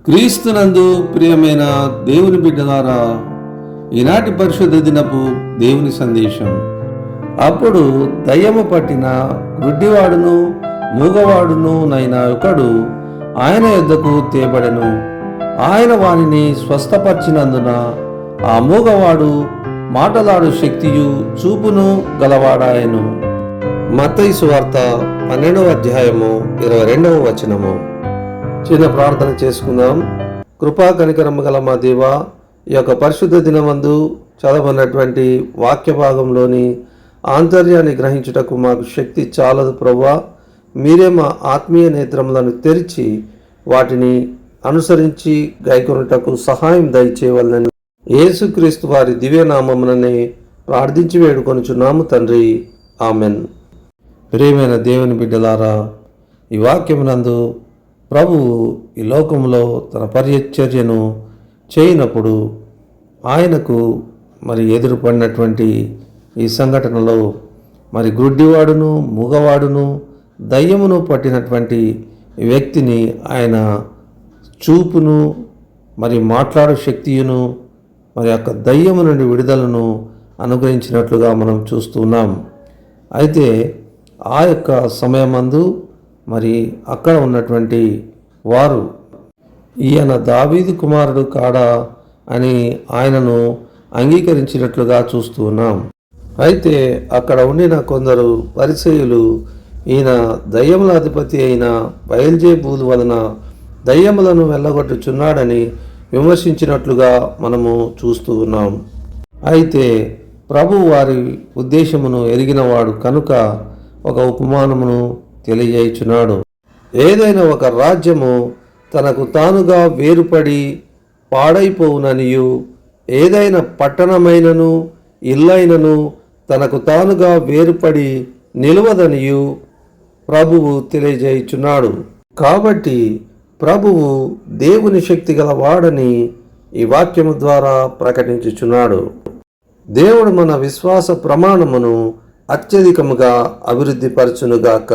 క్రీస్తునందు ప్రియమైన దేవుని బిడ్డలారా, ఈనాటి పరిశుద్ధ దినపు దేవుని సందేశం. అప్పుడు దయ్యము పట్టిన గుడ్డివాడును మూగవాడును నైనా ఒకడు ఆయన యొద్దకు తేబడెను. ఆయన వానిని స్వస్థపరిచినందున ఆ మూగవాడు మాటలాడు శక్తియు చూపును గలవాడాయను. మత్తయి సువార్త 12వ అధ్యాయము 22వ వచనము. చిన్న ప్రార్థన చేసుకుందాం. కృపా కనికరము గల మా దేవా, ఈ యొక్క పరిశుద్ధ దినమందు చదవనటువంటి వాక్య భాగంలోని ఆంతర్యాన్ని గ్రహించుటకు మాకు శక్తి చాలదు ప్రభువా. మీరే మా ఆత్మీయ నేత్రములను తెరిచి వాటిని అనుసరించి గైకొనుటకు సహాయం దయచేయవలనని యేసుక్రీస్తు వారి దివ్యనామముననే ప్రార్థించి వేడుకొనుచున్నాము తండ్రి, ఆమెన్. ప్రియమైన దేవుని బిడ్డలారా, ఈ వాక్యమునందు ప్రభువు ఈ లోకంలో తన పరిచర్యను చేయనప్పుడు ఆయనకు ఎదురుపడినటువంటి ఈ సంఘటనలో గుడ్డివాడును మూగవాడును దయ్యమును పట్టినటువంటి వ్యక్తిని ఆయన చూపును మాట్లాడు శక్తియును యొక్క దయ్యము నుండి విడుదలను అనుగ్రహించినట్లుగా మనం చూస్తున్నాం. అయితే ఆ యొక్క సమయమందు అక్కడ ఉన్నటువంటి వారు ఈయన దావీదు కుమారుడు కాడా అని ఆయనను అంగీకరించినట్లుగా చూస్తూ ఉన్నాం. అయితే అక్కడ ఉండిన కొందరు పరిసయ్యులు ఈయన దయ్యముల అధిపతి అయిన బయల్జెబూలు వలన దయ్యములను వెళ్ళగొట్టుచున్నాడని విమర్శించినట్లుగా మనము చూస్తూ ఉన్నాం. అయితే ప్రభు వారి ఉద్దేశమును ఎరిగినవాడు కనుక ఒక ఉపమానమును తెలియజేయుచున్నాడు. ఏదైనా ఒక రాజ్యము తనకు తానుగా వేరుపడి పాడైపోవుననియు, ఏదైనా పట్టణమైనను ఇల్లైనను తనకు తానుగా వేరుపడి నిలవదనియు ప్రభువు తెలియజేయుచున్నాడు. కాబట్టి ప్రభువు దేవుని శక్తి గల వాడని ఈ వాక్యము ద్వారా ప్రకటించుచున్నాడు. దేవుడు మన విశ్వాస ప్రమాణమును అత్యధికముగా అభివృద్ధి పరచునుగాక.